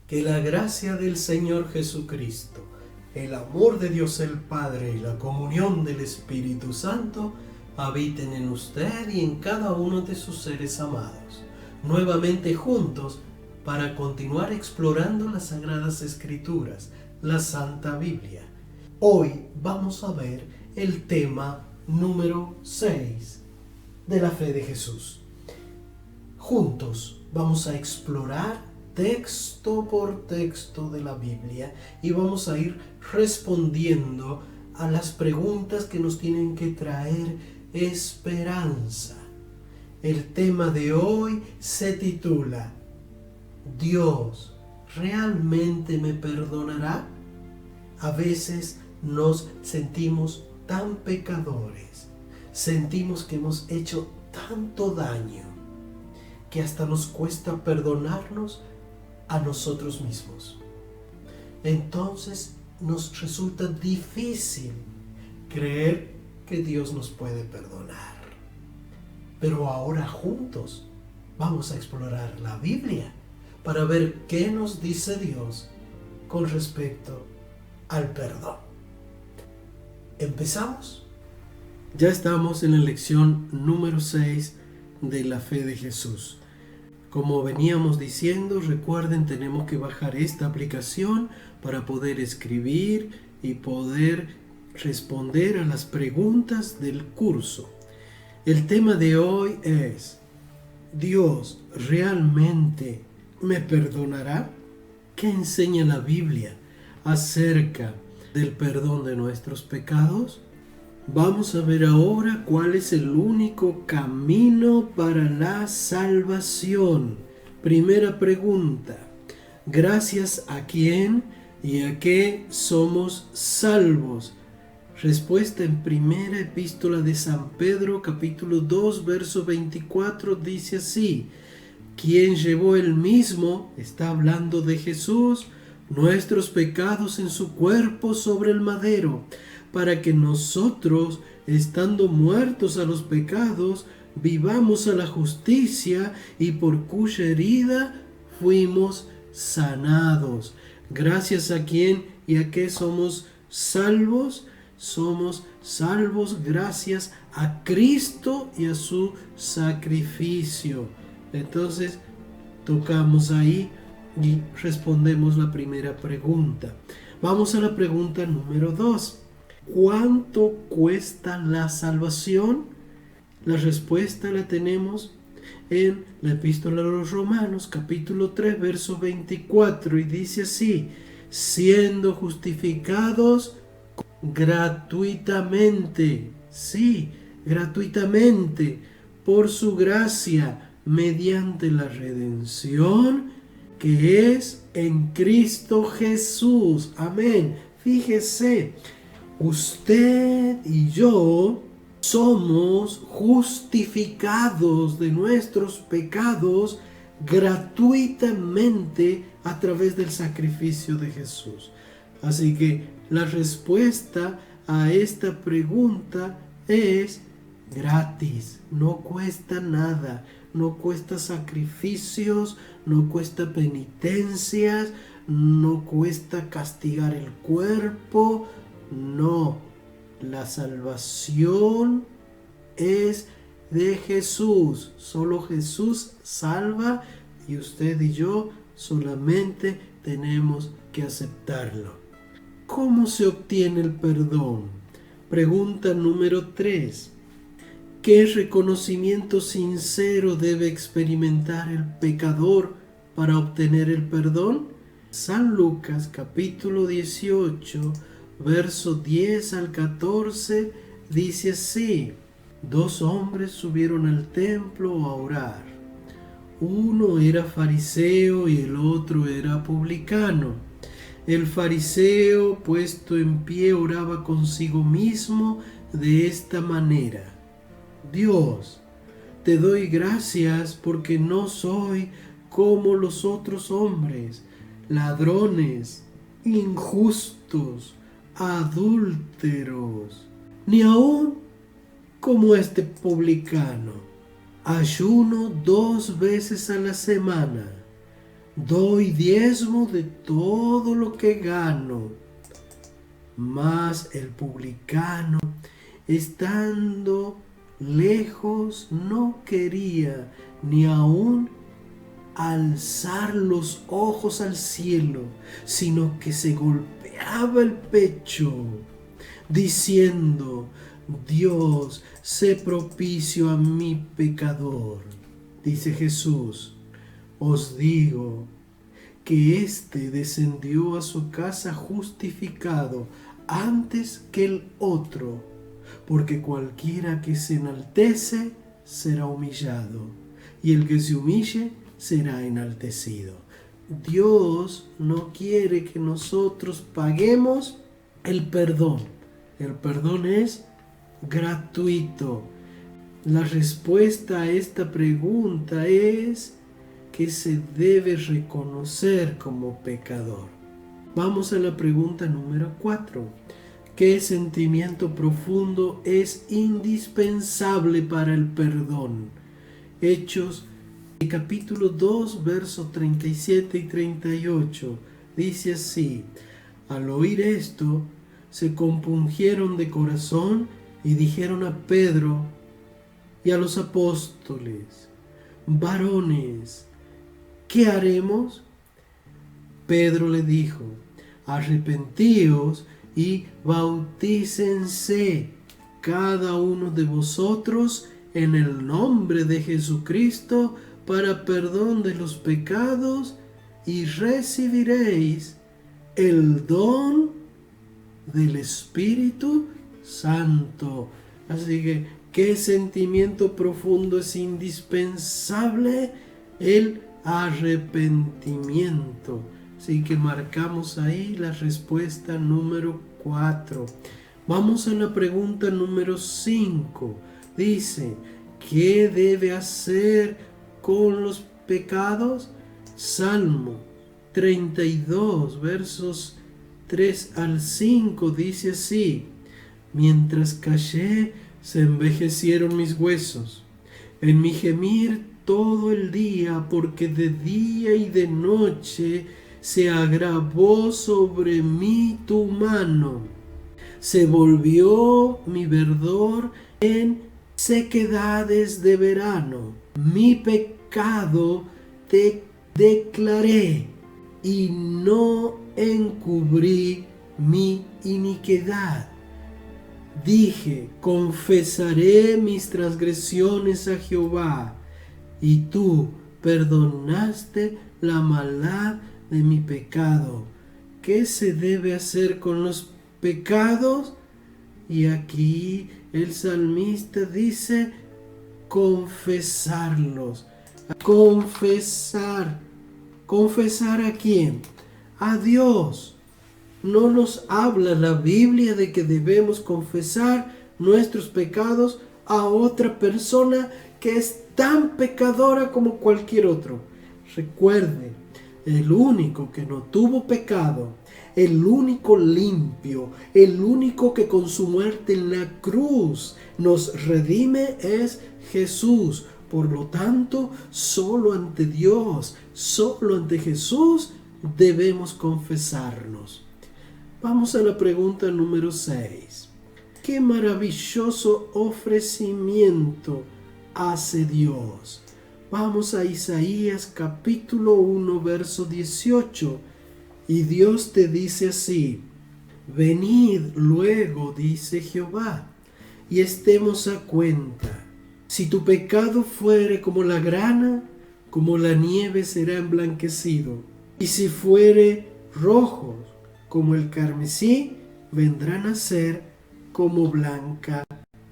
Que la gracia del Señor Jesucristo, el amor de Dios el Padre y la comunión del Espíritu Santo habiten en usted y en cada uno de sus seres amados, nuevamente juntos para continuar explorando las Sagradas Escrituras, la Santa Biblia. Hoy vamos a ver el tema número 6 de la fe de Jesús. Juntos vamos a explorar texto por texto de la Biblia y vamos a ir respondiendo a las preguntas que nos tienen que traer esperanza. El tema de hoy se titula ¿Dios realmente me perdonará? A veces nos sentimos tan pecadores, sentimos que hemos hecho tanto daño que hasta nos cuesta perdonarnos a nosotros mismos. Entonces nos resulta difícil creer que Dios nos puede perdonar. Pero ahora juntos vamos a explorar la Biblia para ver qué nos dice Dios con respecto al perdón. ¿Empezamos? Ya estamos en la lección número 6 de la fe de Jesús. Como veníamos diciendo, recuerden, tenemos que bajar esta aplicación para poder escribir y poder responder a las preguntas del curso. El tema de hoy es: ¿Dios realmente me perdonará? ¿Qué enseña la Biblia acerca del perdón de nuestros pecados? Vamos a ver ahora cuál es el único camino para la salvación. Primera pregunta: ¿gracias a quién y a qué somos salvos? Respuesta en primera epístola de San Pedro, capítulo 2, verso 24, dice así: quien llevó él mismo, está hablando de Jesús, nuestros pecados en su cuerpo sobre el madero, para que nosotros, estando muertos a los pecados, vivamos a la justicia, y por cuya herida fuimos sanados. Gracias a quién y a qué somos salvos. Somos salvos gracias a Cristo y a su sacrificio. Entonces, tocamos ahí y respondemos la primera pregunta. Vamos a la pregunta número 2. ¿Cuánto cuesta la salvación? La respuesta la tenemos en la epístola a los Romanos, capítulo 3, verso 24, y dice así: siendo justificados gratuitamente, sí, gratuitamente, por su gracia, mediante la redención que es en Cristo Jesús. Amén. Fíjese, usted y yo somos justificados de nuestros pecados gratuitamente a través del sacrificio de Jesús. Así que la respuesta a esta pregunta es gratis, no cuesta nada, no cuesta sacrificios, no cuesta penitencias, no cuesta castigar el cuerpo, no. La salvación es de Jesús, solo Jesús salva y usted y yo solamente tenemos que aceptarlo. ¿Cómo se obtiene el perdón? Pregunta número 3. ¿Qué reconocimiento sincero debe experimentar el pecador para obtener el perdón? San Lucas capítulo 18, verso 10 al 14 dice así: 2 hombres subieron al templo a orar. Uno era fariseo y el otro era publicano. El fariseo, puesto en pie, oraba consigo mismo de esta manera: Dios, te doy gracias porque no soy como los otros hombres, ladrones, injustos, adúlteros, ni aun como este publicano. Ayuno 2 veces a la semana. doy diezmo de todo lo que gano. Mas el publicano, estando lejos, no quería ni aún alzar los ojos al cielo, sino que se golpeaba el pecho, diciendo: Dios, sé propicio a mi pecador. Dice Jesús: os digo que éste descendió a su casa justificado antes que el otro, porque cualquiera que se enaltece será humillado, y el que se humille será enaltecido. Dios no quiere que nosotros paguemos el perdón. El perdón es gratuito. La respuesta a esta pregunta es que se debe reconocer como pecador. Vamos a la pregunta número 4. ¿Qué sentimiento profundo es indispensable para el perdón? Hechos capítulo 2, versos 37 y 38. Dice así: al oír esto, se compungieron de corazón y dijeron a Pedro y a los apóstoles: varones, ¿qué haremos? Pedro le dijo: arrepentíos y bautícense cada uno de vosotros en el nombre de Jesucristo para perdón de los pecados, y recibiréis el don del Espíritu Santo. Así que, ¿qué sentimiento profundo es indispensable? El arrepentimiento. Así que marcamos ahí la respuesta número 4. Vamos a la pregunta número 5. Dice: ¿qué debe hacer con los pecados? Salmo 32, versos 3 al 5 dice así: mientras callé, se envejecieron mis huesos, en mi gemir todo el día, porque de día y de noche se agravó sobre mí tu mano. Se volvió mi verdor en sequedades de verano. Mi pecado te declaré y no encubrí mi iniquidad. Dije: confesaré mis transgresiones a Jehová, y tú perdonaste la maldad de mi pecado. ¿Qué se debe hacer con los pecados? Y aquí el salmista dice: confesarlos. Confesar. ¿Confesar a quién? A Dios. No nos habla la Biblia de que debemos confesar nuestros pecados a otra persona que es tan pecadora como cualquier otro. Recuerde, el único que no tuvo pecado, el único limpio, el único que con su muerte en la cruz nos redime es Jesús. Por lo tanto, solo ante Dios, solo ante Jesús debemos confesarnos. Vamos a la pregunta número 6. ¿Qué maravilloso ofrecimiento hace Dios? Vamos a Isaías capítulo 1, verso 18. Y Dios te dice así: venid luego, dice Jehová, y estemos a cuenta. Si tu pecado fuere como la grana, como la nieve será emblanquecido. Y si fuere rojo como el carmesí, vendrán a ser como blanca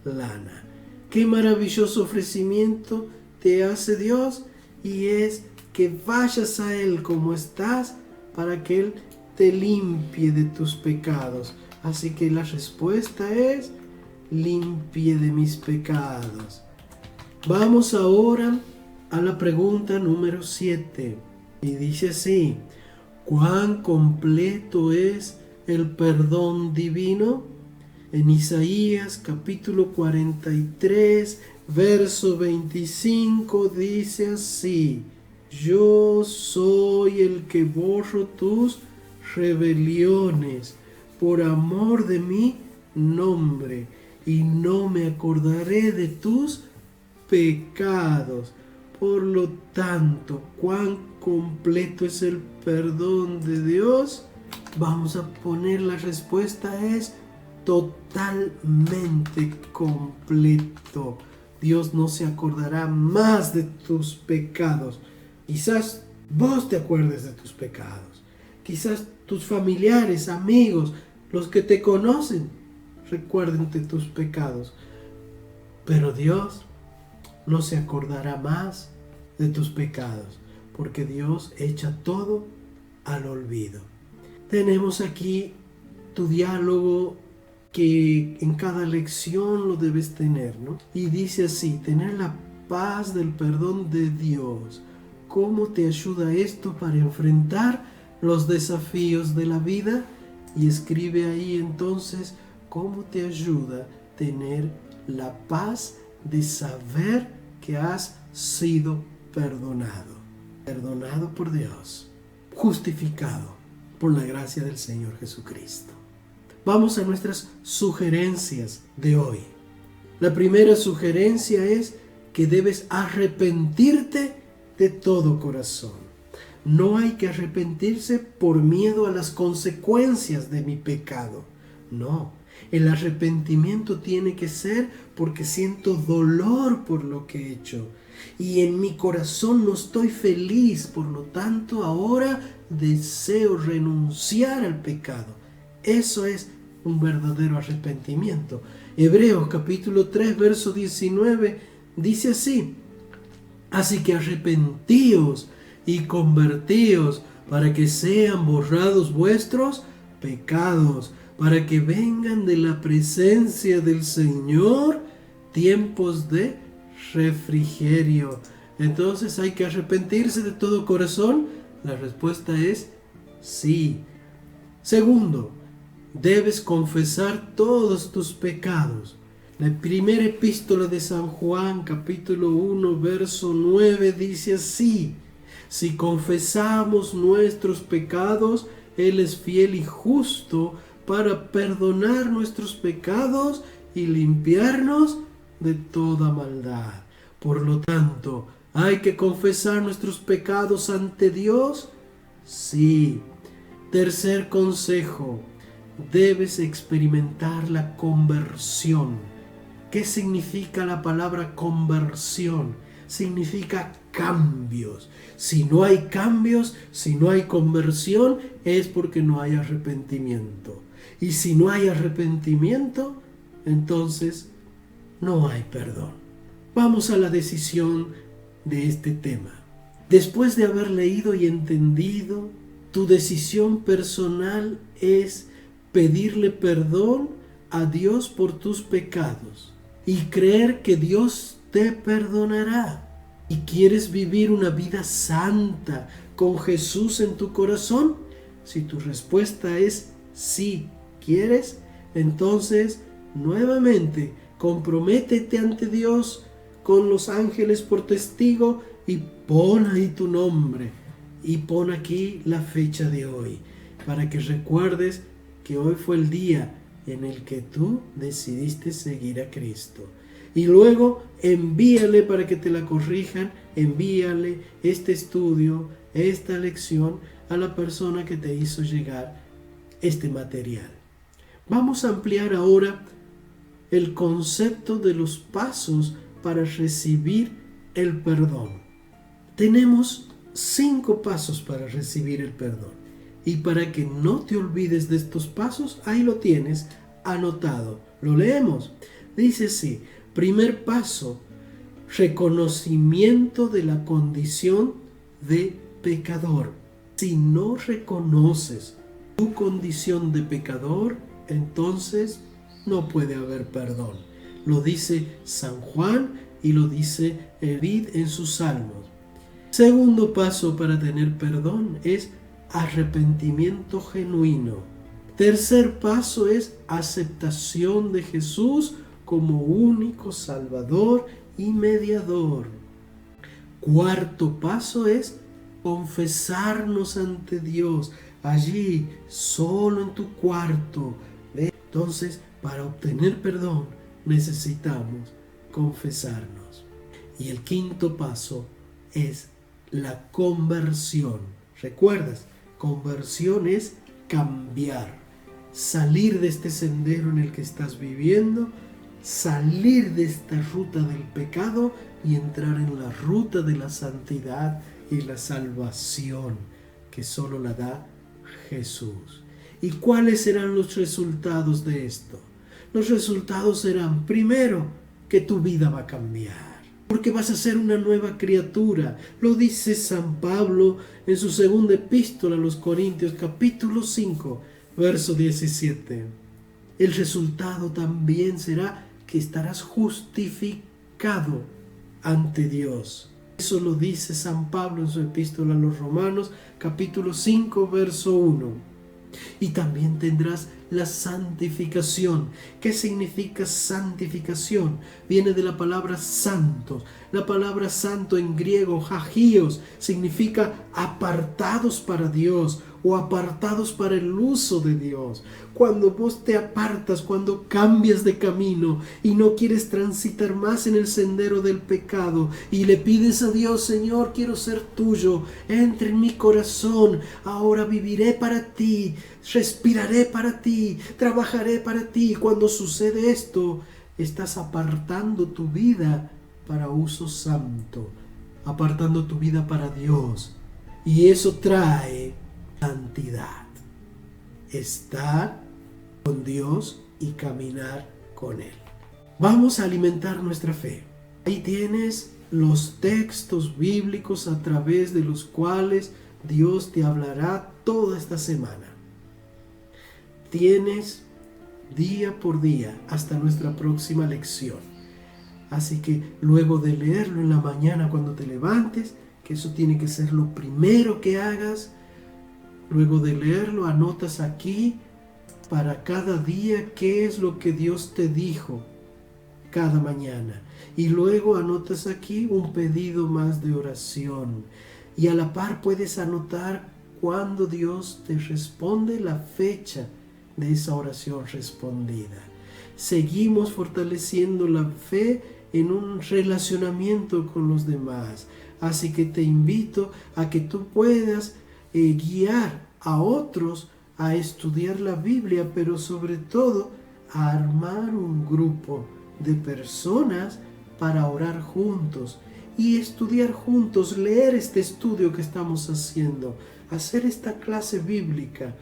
lana. Qué maravilloso ofrecimiento te hace Dios, y es que vayas a Él como estás para que Él te limpie de tus pecados. Así que la respuesta es: limpie de mis pecados. Vamos ahora a la pregunta número 7. Y dice así: ¿cuán completo es el perdón divino? En Isaías capítulo 43, verso 25 dice así: yo soy el que borro tus rebeliones por amor de mi nombre, y no me acordaré de tus pecados. Por lo tanto, ¿cuán completo es el perdón de Dios? Vamos a poner la respuesta es totalmente completo. Dios no se acordará más de tus pecados. Quizás vos te acuerdes de tus pecados. Quizás tus familiares, amigos, los que te conocen, recuerden de tus pecados. Pero Dios no se acordará más de tus pecados, porque Dios echa todo al olvido. Tenemos aquí tu diálogo que en cada lección lo debes tener, ¿no? Y dice así: tener la paz del perdón de Dios. ¿Cómo te ayuda esto para enfrentar los desafíos de la vida? Y escribe ahí entonces cómo te ayuda tener la paz de saber que has sido perdonado. Perdonado por Dios, justificado por la gracia del Señor Jesucristo. Vamos a nuestras sugerencias de hoy. La primera sugerencia es que debes arrepentirte de todo corazón. No hay que arrepentirse por miedo a las consecuencias de mi pecado. No, el arrepentimiento tiene que ser porque siento dolor por lo que he hecho. Y en mi corazón no estoy feliz, por lo tanto ahora deseo renunciar al pecado. Eso es un verdadero arrepentimiento. Hebreos capítulo 3, verso 19 dice así: así que arrepentíos y convertíos para que sean borrados vuestros pecados, para que vengan de la presencia del Señor tiempos de refrigerio. Entonces, ¿hay que arrepentirse de todo corazón? La respuesta es sí. Segundo, debes confesar todos tus pecados. La primera epístola de San Juan, capítulo 1, verso 9, dice así: si confesamos nuestros pecados, Él es fiel y justo para perdonar nuestros pecados y limpiarnos de toda maldad. Por lo tanto, ¿hay que confesar nuestros pecados ante Dios? Sí. Tercer consejo, debes experimentar la conversión. ¿Qué significa la palabra conversión? Significa cambios. Si no hay cambios, si no hay conversión, es porque no hay arrepentimiento. Y si no hay arrepentimiento, entonces no hay perdón. Vamos a la decisión de este tema. Después de haber leído y entendido, tu decisión personal es pedirle perdón a Dios por tus pecados y creer que Dios te perdonará. ¿Y quieres vivir una vida santa con Jesús en tu corazón? Si tu respuesta es sí, ¿quieres? Entonces, nuevamente, comprométete ante Dios con los ángeles por testigo y pon ahí tu nombre. Y pon aquí la fecha de hoy, para que recuerdes que hoy fue el día en el que tú decidiste seguir a Cristo. Y luego envíale para que te la corrijan, envíale este estudio, esta lección a la persona que te hizo llegar este material. Vamos a ampliar ahora el concepto de los pasos para recibir el perdón. Tenemos 5 pasos para recibir el perdón. Y para que no te olvides de estos pasos, ahí lo tienes anotado. Lo leemos. Dice así: primer paso, reconocimiento de la condición de pecador. Si no reconoces tu condición de pecador, entonces no puede haber perdón. Lo dice San Juan y lo dice David en sus salmos. Segundo paso para tener perdón es arrepentimiento genuino. Tercer paso es aceptación de Jesús como único Salvador y mediador. Cuarto paso es confesarnos ante Dios, allí, solo en tu cuarto. ¿Ve? Entonces, para obtener perdón, necesitamos confesarnos. Y el quinto paso es la conversión. ¿Recuerdas? Conversión es cambiar, salir de este sendero en el que estás viviendo, salir de esta ruta del pecado y entrar en la ruta de la santidad y la salvación que solo la da Jesús. ¿Y cuáles serán los resultados de esto? Los resultados serán, primero, que tu vida va a cambiar, porque vas a ser una nueva criatura. Lo dice San Pablo en su segunda epístola a los Corintios, capítulo 5, verso 17. El resultado también será que estarás justificado ante Dios. Eso lo dice San Pablo en su epístola a los Romanos, capítulo 5, verso 1. Y también tendrás la santificación. ¿Qué significa santificación? Viene de la palabra santos. La palabra santo en griego, hagios, significa apartados para Dios o apartados para el uso de Dios. Cuando vos te apartas, cuando cambias de camino y no quieres transitar más en el sendero del pecado y le pides a Dios, Señor, quiero ser tuyo, entra en mi corazón, ahora viviré para ti, respiraré para ti, trabajaré para ti. Cuando sucede esto, estás apartando tu vida para uso santo, apartando tu vida para Dios, y eso trae santidad, estar con Dios y caminar con Él. Vamos a alimentar nuestra fe. Ahí tienes los textos bíblicos a través de los cuales Dios te hablará toda esta semana. Tienes día por día hasta nuestra próxima lección. Así que luego de leerlo en la mañana cuando te levantes, que eso tiene que ser lo primero que hagas, luego de leerlo anotas aquí para cada día qué es lo que Dios te dijo cada mañana. Y luego anotas aquí un pedido más de oración. Y a la par puedes anotar cuando Dios te responde, la fecha de esa oración respondida. Seguimos fortaleciendo la fe en un relacionamiento con los demás. Así que te invito a que tú puedas guiar a otros a estudiar la Biblia, pero sobre todo a armar un grupo de personas para orar juntos y estudiar juntos, leer este estudio que estamos haciendo, hacer esta clase bíblica.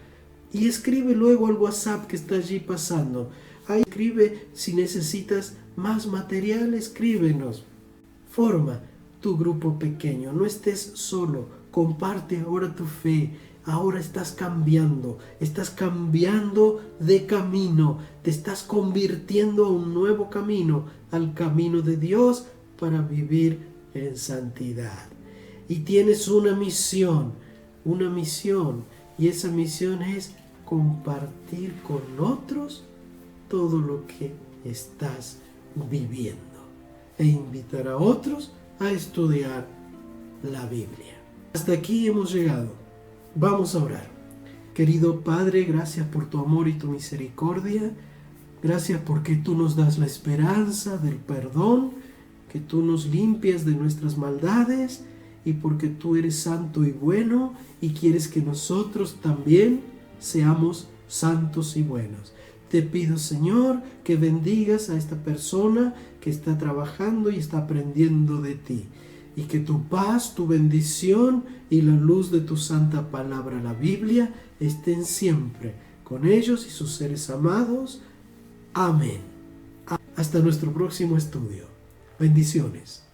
Y escribe luego al WhatsApp que está allí pasando. Ahí escribe, si necesitas más material, escríbenos. Forma tu grupo pequeño, no estés solo, comparte ahora tu fe. Ahora estás cambiando de camino, te estás convirtiendo a un nuevo camino, al camino de Dios para vivir en santidad. Y tienes una misión, y esa misión es compartir con otros todo lo que estás viviendo e invitar a otros a estudiar la Biblia. Hasta aquí hemos llegado. Vamos a orar. Querido Padre, gracias por tu amor y tu misericordia. Gracias porque tú nos das la esperanza del perdón, que tú nos limpias de nuestras maldades y porque tú eres santo y bueno y quieres que nosotros también seamos santos y buenos. Te pido, Señor, que bendigas a esta persona que está trabajando y está aprendiendo de ti. Y que tu paz, tu bendición y la luz de tu santa palabra, la Biblia, estén siempre con ellos y sus seres amados. Amén. Hasta nuestro próximo estudio. Bendiciones.